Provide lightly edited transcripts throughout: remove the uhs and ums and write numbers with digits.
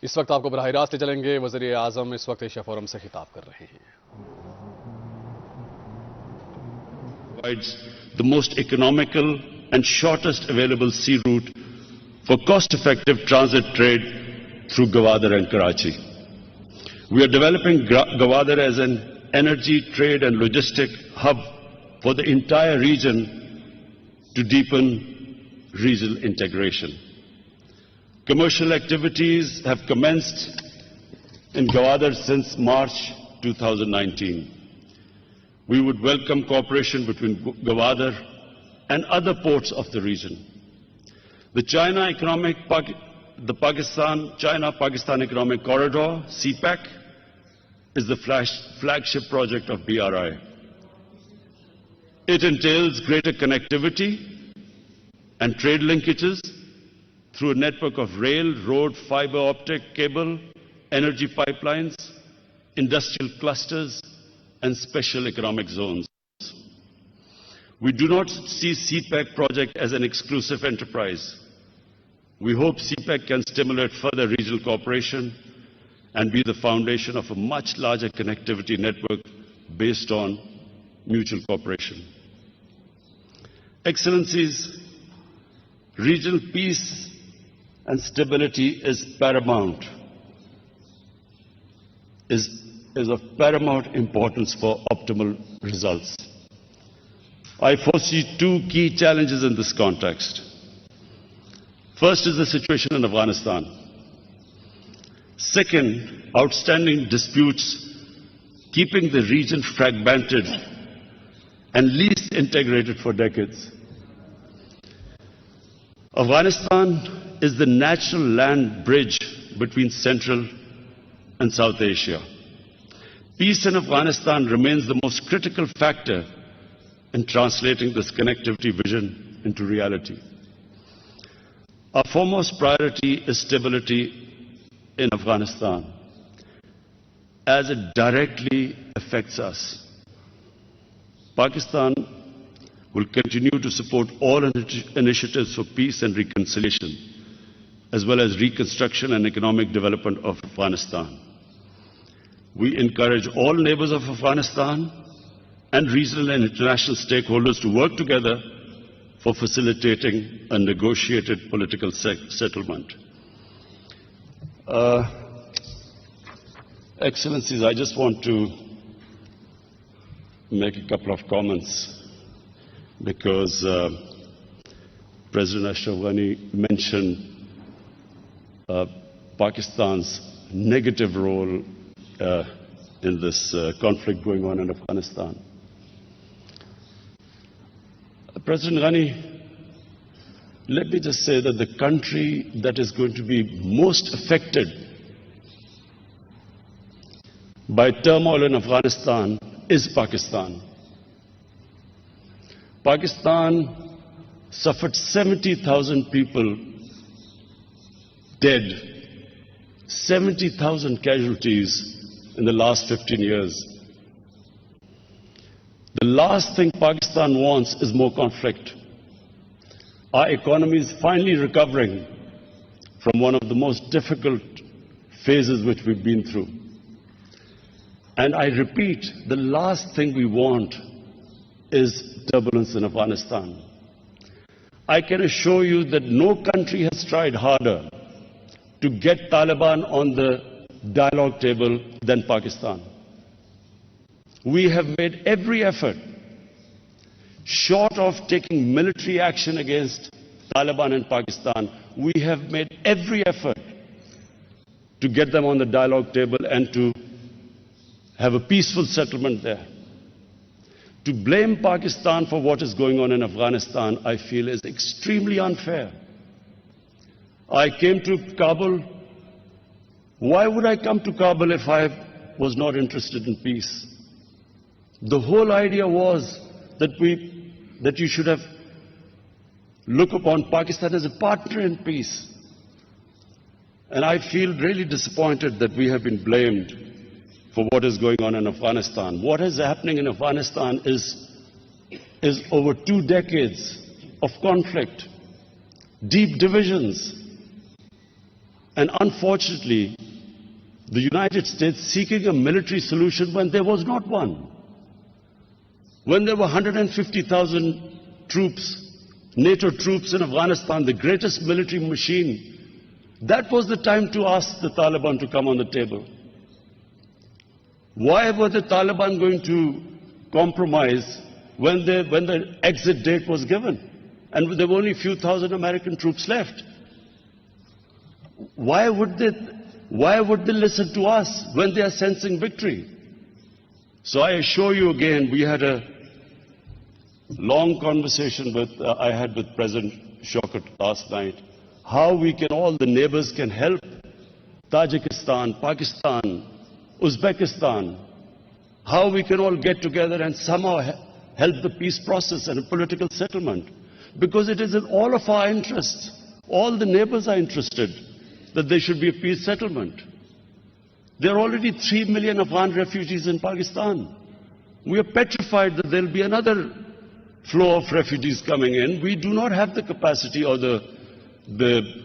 اس وقت آپ کو براہ راست لے چلیں گے. وزیر اعظم اس وقت ایشیا فورم سے خطاب کر رہے ہیں. Provides the most economical and shortest available sea route for cost-effective transit trade through Gwadar and Karachi. We are developing Gwadar as an energy, trade and logistic hub for the entire region to deepen regional integration. Commercial activities have commenced in Gwadar since March 2019. We would welcome cooperation between Gwadar and other ports of the region. The Pakistan-China-Pakistan Economic Corridor, CPEC, is the flagship project of BRI. It entails greater connectivity and trade linkages through a network of rail, road, fiber optic cable, energy pipelines, industrial clusters, and special economic zones. We do not see CPEC project as an exclusive enterprise. We hope CPEC can stimulate further regional cooperation and be the foundation of a much larger connectivity network based on mutual cooperation. Excellencies, regional peace and stability is paramount, is of paramount importance for optimal results. I foresee two key challenges in this context. First is the situation in Afghanistan. Second, outstanding disputes keeping the region fragmented and least integrated for decades. Afghanistan is the natural land bridge between Central and South Asia. Peace in Afghanistan remains the most critical factor in translating this connectivity vision into reality. Our foremost priority is stability in Afghanistan, as it directly affects us. Pakistan will continue to support all initiatives for peace and reconciliation, as well as reconstruction and economic development of Afghanistan. We encourage all neighbors of Afghanistan and regional and international stakeholders to work together for facilitating a negotiated political settlement. Excellencies, I just want to make a couple of comments because President Ashraf Ghani mentioned Pakistan's negative role in this conflict going on in Afghanistan. President Ghani, let me just say that the country that is going to be most affected by turmoil in Afghanistan is Pakistan. Pakistan suffered 70,000 people dead, 70,000 casualties in the last 15 years. The last thing Pakistan wants is more conflict. Our economy is finally recovering from one of the most difficult phases which we've been through. And I repeat, the last thing we want is turbulence in Afghanistan. I can assure you that no country has tried harder to get Taliban on the dialogue table than Pakistan. We have made every effort, short of taking military action against Taliban in Pakistan, we have made every effort to get them on the dialogue table and to have a peaceful settlement there. To blame Pakistan for what is going on in Afghanistan, I feel, is extremely unfair. I came to Kabul. Why would I come to Kabul if I was not interested in peace? The whole idea was that you should have looked upon Pakistan as a partner in peace. And I feel really disappointed that we have been blamed for what is going on in Afghanistan. What is happening in Afghanistan is over 2 decades of conflict, deep divisions. And unfortunately, the United States seeking a military solution when there was not one. When there were 150,000 troops, NATO troops in Afghanistan, the greatest military machine, that was the time to ask the Taliban to come on the table. Why were the Taliban going to compromise when the exit date was given? And there were only a few thousand American troops left. Why would they listen to us when they are sensing victory? So I assure you again, we had a long conversation I had with President Shaukat last night, how we can, all the neighbors can help Tajikistan, Pakistan, Uzbekistan, how we can all get together and somehow help the peace process and a political settlement. Because it is in all of our interests. All the neighbors are interested that there should be a peace settlement. There are already 3 million Afghan refugees in Pakistan. We are petrified that there will be another flow of refugees coming in. We do not have the capacity or the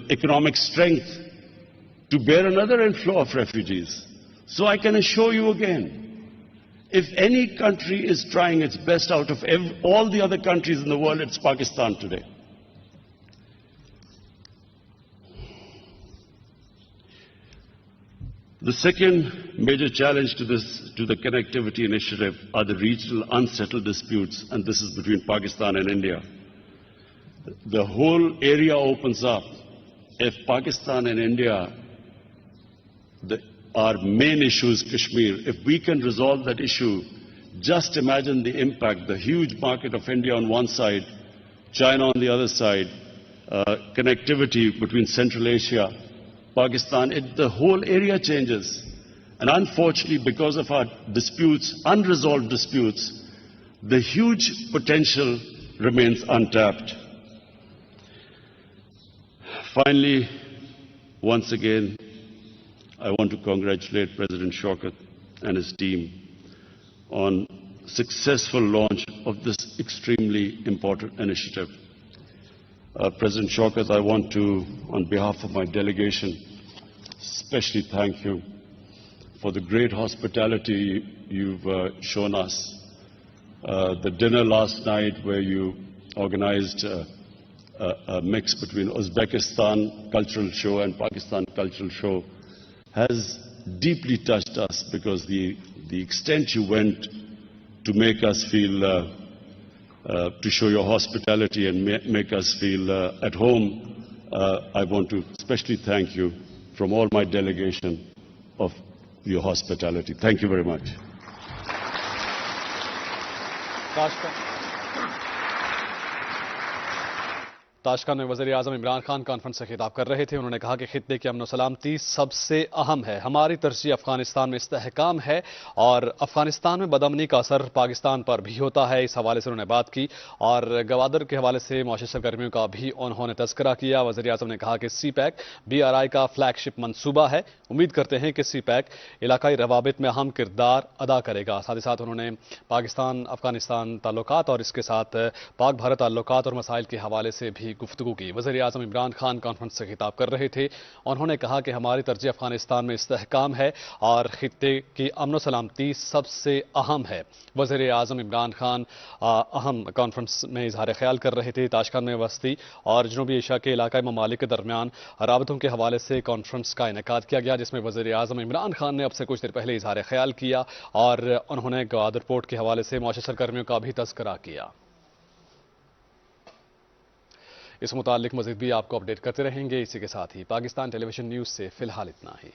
economic strength to bear another inflow of refugees. So I can assure you again, if any country is trying its best out of all the other countries in the world, it's Pakistan today. The second major challenge to the connectivity initiative are the regional unsettled disputes, and this is between Pakistan and India. The whole area opens up. If Pakistan and India, our main issue is Kashmir, if we can resolve that issue, just imagine the impact, the huge market of India on one side, China on the other side, connectivity between Central Asia, Pakistan, the whole area changes. And unfortunately, because of our disputes, unresolved disputes, the huge potential remains untapped. Finally, once again, I want to congratulate President Shaukat and his team on successful launch of this extremely important initiative. President Shaukat, I want to, on behalf of my delegation, especially thank you for the great hospitality you've shown us. The dinner last night where you organized a mix between Uzbekistan cultural show and Pakistan cultural show has deeply touched us, because the extent you went to make us feel to show your hospitality and make us feel at home. I want to especially thank you from all my delegation of your hospitality. Thank you very much. Tashkent में वज़ीर आज़म Imran Khan conference से खिताब कर रहे थे। उन्होंने कहा कि खित्ते की अमन सलामती सबसे अहम है। हमारी तरजीह अफगानिस्तान में इस्तेहकाम है और अफगानिस्तान में बदअमनी का असर पाकिस्तान पर भी होता है। इस हवाले से उन्होंने बात की और गवादर के हवाले से मौजूदा सरगर्मियों का भी उन्होंने तज़किरा किया। वज़ीर आज़म ने कहा कि CPEC BRI का फ्लैगशिप मंसूबा है। उम्मीद करते हैं कि CPEC इलाकाई रवाबित में अहम किरदार अदा करेगा। साथ ही साथ उन्होंने पाकिस्तान अफगानिस्तान ताल्लुकात और इसके साथ पाक भारत ताल्लुकात और मसाइल के हवाले से भी गुफ्तगू की। वज़ीर आज़म इमरान खान कॉन्फ्रेंस से खिताब कर रहे थे। उन्होंने कहा कि हमारी तरजीह अफगानिस्तान में इस्तेहकाम है और खित्ते की अमन सलामती सबसे अहम है। वज़ीर आज़म इमरान खान अहम कॉन्फ्रेंस में इजहार ख्याल कर रहे थे। ताशकंद में वस्ती और जनूबी एशिया के इलाकाई ममालिक के दरमियान राबतों के हवाले से कॉन्फ्रेंस का इनेकाद किया गया, जिसमें वज़ीर आज़म इमरान खान ने अब से कुछ देर पहले इजहार ख्याल किया और उन्होंने ग्वादर पोर्ट के हवाले से मौजूदा सरगर्मियों का भी तज़किरा किया। इस मुतालिक मज़ीद भी आपको अपडेट करते रहेंगे। इसी के साथ ही पाकिस्तान टेलीविजन न्यूज़ से फिलहाल इतना ही।